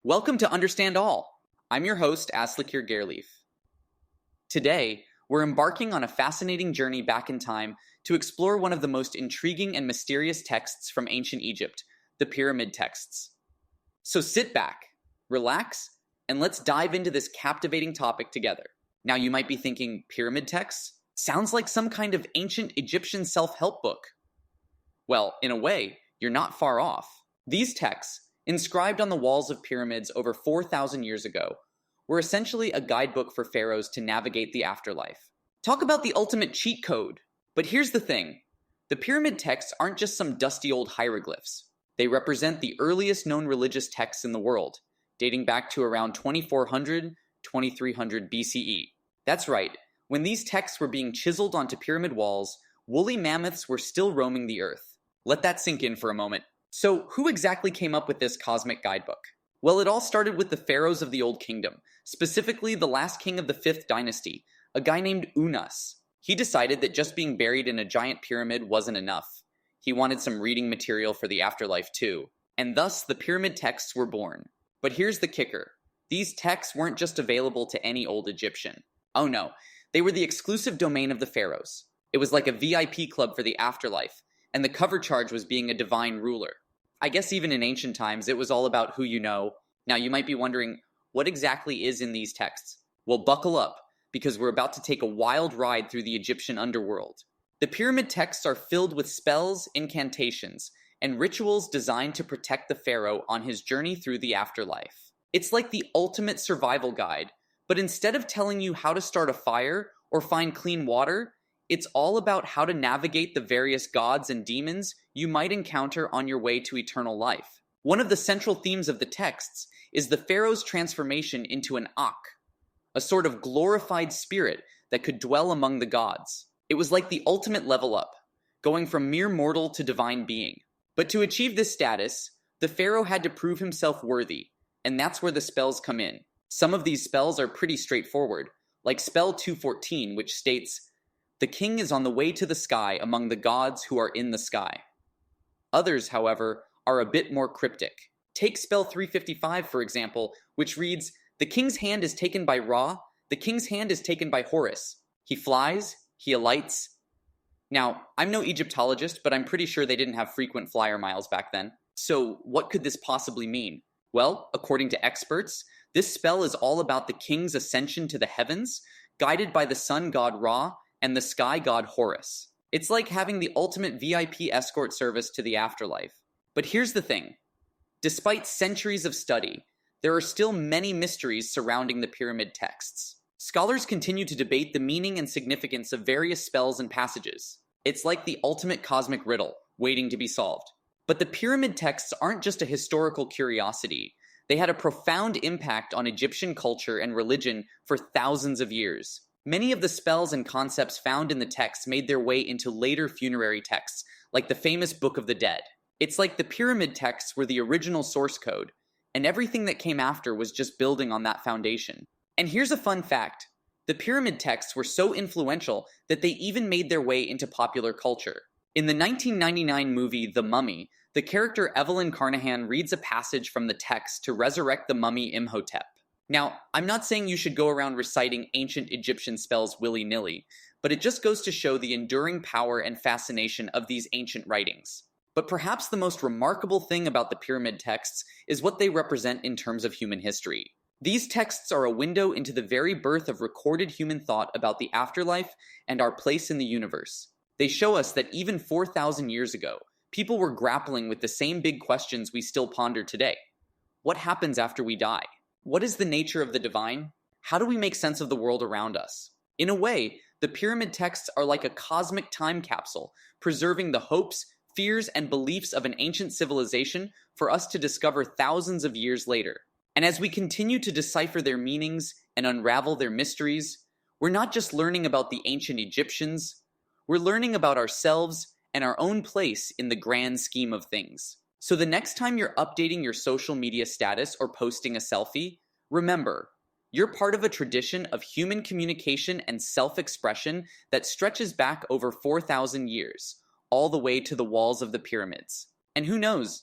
Welcome to Understand All. I'm your host, Aslekeir Gairleif. Today, we're embarking on a fascinating journey back in time to explore one of the most intriguing and mysterious texts from ancient Egypt, the pyramid texts. So sit back, relax, and let's dive into this captivating topic together. Now you might be thinking, pyramid texts? Sounds like some kind of ancient Egyptian self-help book. Well, in a way, you're not far off. These texts, inscribed on the walls of pyramids over 4,000 years ago, were essentially a guidebook for pharaohs to navigate the afterlife. Talk about the ultimate cheat code. But here's the thing. The pyramid texts aren't just some dusty old hieroglyphs. They represent the earliest known religious texts in the world, dating back to around 2400, 2300 BCE. That's right, when these texts were being chiseled onto pyramid walls, woolly mammoths were still roaming the earth. Let that sink in for a moment. So, who exactly came up with this cosmic guidebook? Well, it all started with the pharaohs of the Old Kingdom, specifically the last king of the 5th dynasty, a guy named Unas. He decided that just being buried in a giant pyramid wasn't enough. He wanted some reading material for the afterlife too, and thus the pyramid texts were born. But here's the kicker. These texts weren't just available to any old Egyptian. Oh no, they were the exclusive domain of the pharaohs. It was like a VIP club for the afterlife, and the cover charge was being a divine ruler. I guess even in ancient times, it was all about who you know. Now you might be wondering, what exactly is in these texts? Well, buckle up, because we're about to take a wild ride through the Egyptian underworld. The pyramid texts are filled with spells, incantations, and rituals designed to protect the pharaoh on his journey through the afterlife. It's like the ultimate survival guide, but instead of telling you how to start a fire or find clean water, it's all about how to navigate the various gods and demons you might encounter on your way to eternal life. One of the central themes of the texts is the pharaoh's transformation into an Ak, a sort of glorified spirit that could dwell among the gods. It was like the ultimate level up, going from mere mortal to divine being. But to achieve this status, the pharaoh had to prove himself worthy, and that's where the spells come in. Some of these spells are pretty straightforward, like spell 214, which states, "The king is on the way to the sky among the gods who are in the sky." Others, however, are a bit more cryptic. Take spell 355, for example, which reads, "The king's hand is taken by Ra, the king's hand is taken by Horus. He flies, he alights." Now, I'm no Egyptologist, but I'm pretty sure they didn't have frequent flyer miles back then. So, what could this possibly mean? Well, according to experts, this spell is all about the king's ascension to the heavens, guided by the sun god Ra and the sky god Horus. It's like having the ultimate VIP escort service to the afterlife. But here's the thing. Despite centuries of study, there are still many mysteries surrounding the pyramid texts. Scholars continue to debate the meaning and significance of various spells and passages. It's like the ultimate cosmic riddle, waiting to be solved. But the pyramid texts aren't just a historical curiosity. They had a profound impact on Egyptian culture and religion for thousands of years. Many of the spells and concepts found in the texts made their way into later funerary texts, like the famous Book of the Dead. It's like the pyramid texts were the original source code, and everything that came after was just building on that foundation. And here's a fun fact. The pyramid texts were so influential that they even made their way into popular culture. In the 1999 movie The Mummy, the character Evelyn Carnahan reads a passage from the text to resurrect the mummy Imhotep. Now, I'm not saying you should go around reciting ancient Egyptian spells willy-nilly, but it just goes to show the enduring power and fascination of these ancient writings. But perhaps the most remarkable thing about the pyramid texts is what they represent in terms of human history. These texts are a window into the very birth of recorded human thought about the afterlife and our place in the universe. They show us that even 4,000 years ago, people were grappling with the same big questions we still ponder today. What happens after we die? What is the nature of the divine? How do we make sense of the world around us? In a way, the pyramid texts are like a cosmic time capsule, preserving the hopes, fears, and beliefs of an ancient civilization for us to discover thousands of years later. And as we continue to decipher their meanings and unravel their mysteries, we're not just learning about the ancient Egyptians, we're learning about ourselves and our own place in the grand scheme of things. So the next time you're updating your social media status or posting a selfie, remember, you're part of a tradition of human communication and self-expression that stretches back over 4,000 years, all the way to the walls of the pyramids. And who knows,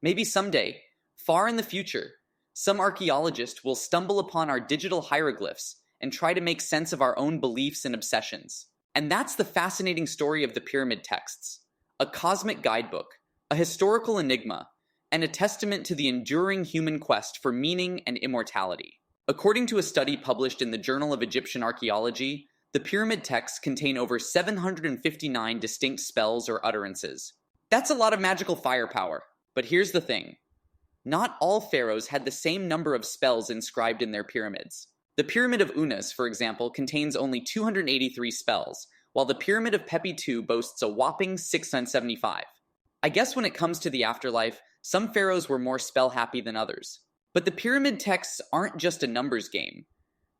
maybe someday, far in the future, Some archaeologists will stumble upon our digital hieroglyphs and try to make sense of our own beliefs and obsessions. And that's the fascinating story of the pyramid texts, a cosmic guidebook, a historical enigma, and a testament to the enduring human quest for meaning and immortality. According to a study published in the Journal of Egyptian Archaeology, the pyramid texts contain over 759 distinct spells or utterances. That's a lot of magical firepower, but here's the thing. Not all pharaohs had the same number of spells inscribed in their pyramids. The Pyramid of Unas, for example, contains only 283 spells, while the Pyramid of Pepi II boasts a whopping 675. I guess when it comes to the afterlife, some pharaohs were more spell-happy than others. But the pyramid texts aren't just a numbers game.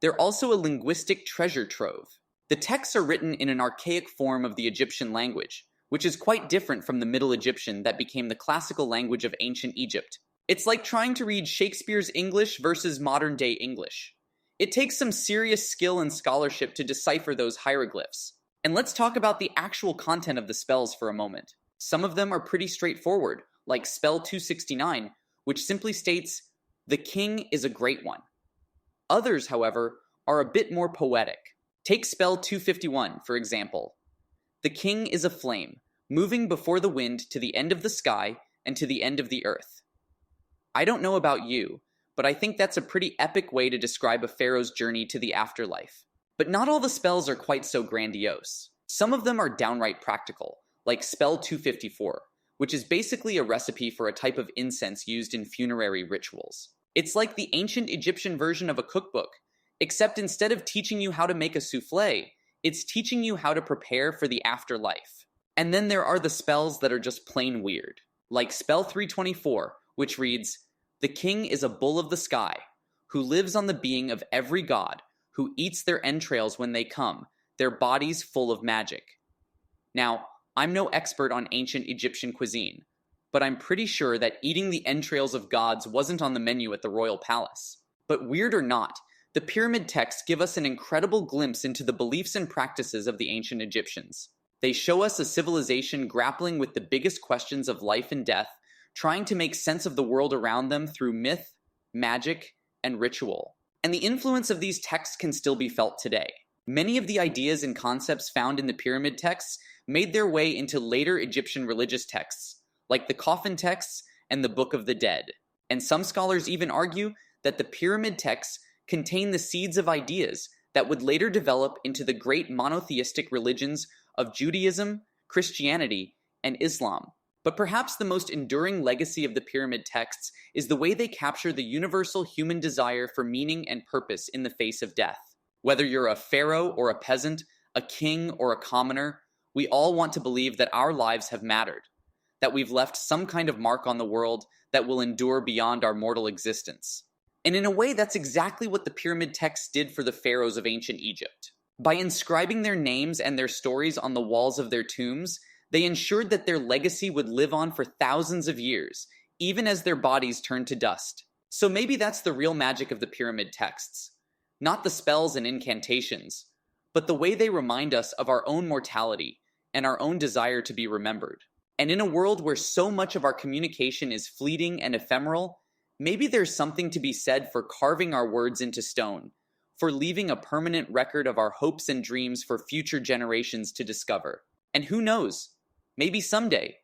They're also a linguistic treasure trove. The texts are written in an archaic form of the Egyptian language, which is quite different from the Middle Egyptian that became the classical language of ancient Egypt. It's like trying to read Shakespeare's English versus modern-day English. It takes some serious skill and scholarship to decipher those hieroglyphs. And let's talk about the actual content of the spells for a moment. Some of them are pretty straightforward, like spell 269, which simply states, "The king is a great one." Others, however, are a bit more poetic. Take spell 251, for example. "The king is a flame, moving before the wind to the end of the sky and to the end of the earth." I don't know about you, but I think that's a pretty epic way to describe a pharaoh's journey to the afterlife. But not all the spells are quite so grandiose. Some of them are downright practical, like spell 254, which is basically a recipe for a type of incense used in funerary rituals. It's like the ancient Egyptian version of a cookbook, except instead of teaching you how to make a souffle, it's teaching you how to prepare for the afterlife. And then there are the spells that are just plain weird, like spell 324, which reads, "The king is a bull of the sky, who lives on the being of every god, who eats their entrails when they come, their bodies full of magic." Now, I'm no expert on ancient Egyptian cuisine, but I'm pretty sure that eating the entrails of gods wasn't on the menu at the royal palace. But weird or not, the pyramid texts give us an incredible glimpse into the beliefs and practices of the ancient Egyptians. They show us a civilization grappling with the biggest questions of life and death, trying to make sense of the world around them through myth, magic, and ritual. And the influence of these texts can still be felt today. Many of the ideas and concepts found in the pyramid texts made their way into later Egyptian religious texts, like the coffin texts and the Book of the Dead. And some scholars even argue that the pyramid texts contain the seeds of ideas that would later develop into the great monotheistic religions of Judaism, Christianity, and Islam. But perhaps the most enduring legacy of the pyramid texts is the way they capture the universal human desire for meaning and purpose in the face of death. Whether you're a pharaoh or a peasant, a king or a commoner, we all want to believe that our lives have mattered, that we've left some kind of mark on the world that will endure beyond our mortal existence. And in a way, that's exactly what the pyramid texts did for the pharaohs of ancient Egypt. By inscribing their names and their stories on the walls of their tombs, they ensured that their legacy would live on for thousands of years, even as their bodies turned to dust. So maybe that's the real magic of the pyramid texts. Not the spells and incantations, but the way they remind us of our own mortality and our own desire to be remembered. And in a world where so much of our communication is fleeting and ephemeral, maybe there's something to be said for carving our words into stone, for leaving a permanent record of our hopes and dreams for future generations to discover. And who knows, maybe someday,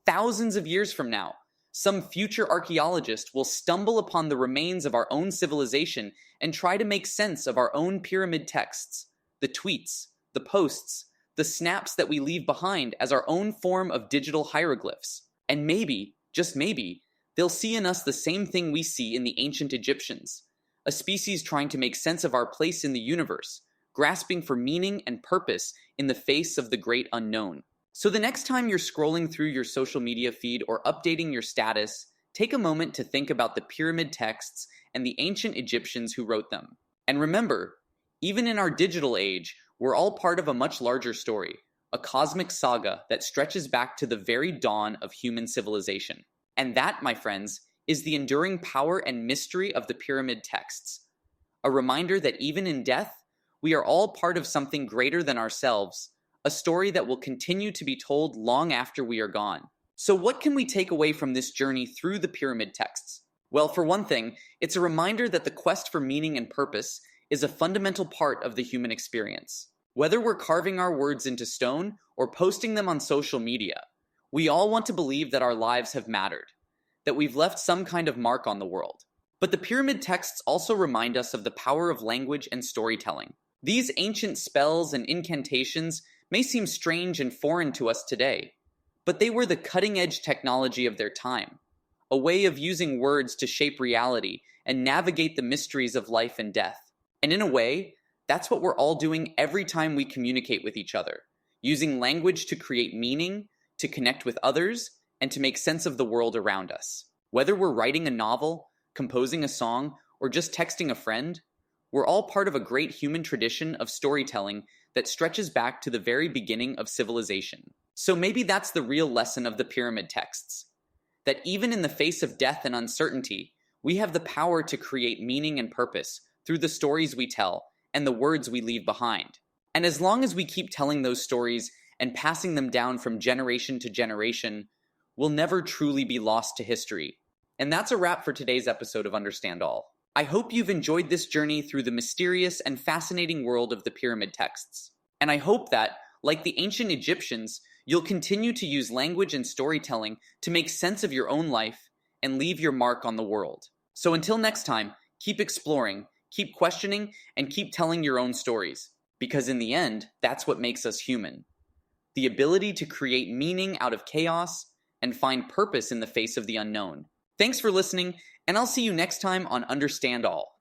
thousands of years from now, some future archaeologist will stumble upon the remains of our own civilization and try to make sense of our own pyramid texts, the tweets, the posts, the snaps that we leave behind as our own form of digital hieroglyphs. And maybe, just maybe, they'll see in us the same thing we see in the ancient Egyptians, a species trying to make sense of our place in the universe, grasping for meaning and purpose in the face of the great unknown. So the next time you're scrolling through your social media feed or updating your status, take a moment to think about the pyramid texts and the ancient Egyptians who wrote them. And remember, even in our digital age, we're all part of a much larger story, a cosmic saga that stretches back to the very dawn of human civilization. And that, my friends, is the enduring power and mystery of the pyramid texts. A reminder that even in death, we are all part of something greater than ourselves, a story that will continue to be told long after we are gone. So what can we take away from this journey through the pyramid texts? Well, for one thing, it's a reminder that the quest for meaning and purpose is a fundamental part of the human experience. Whether we're carving our words into stone or posting them on social media, we all want to believe that our lives have mattered, that we've left some kind of mark on the world. But the pyramid texts also remind us of the power of language and storytelling. These ancient spells and incantations may seem strange and foreign to us today, but they were the cutting-edge technology of their time, a way of using words to shape reality and navigate the mysteries of life and death. And in a way, that's what we're all doing every time we communicate with each other, using language to create meaning, to connect with others, and to make sense of the world around us. Whether we're writing a novel, composing a song, or just texting a friend, we're all part of a great human tradition of storytelling that stretches back to the very beginning of civilization. So maybe that's the real lesson of the pyramid texts, that even in the face of death and uncertainty, we have the power to create meaning and purpose through the stories we tell and the words we leave behind. And as long as we keep telling those stories and passing them down from generation to generation, we'll never truly be lost to history. And that's a wrap for today's episode of Understand All. I hope you've enjoyed this journey through the mysterious and fascinating world of the pyramid texts. And I hope that, like the ancient Egyptians, you'll continue to use language and storytelling to make sense of your own life and leave your mark on the world. So until next time, keep exploring, keep questioning, and keep telling your own stories. Because in the end, that's what makes us human. The ability to create meaning out of chaos and find purpose in the face of the unknown. Thanks for listening, and I'll see you next time on Understand All.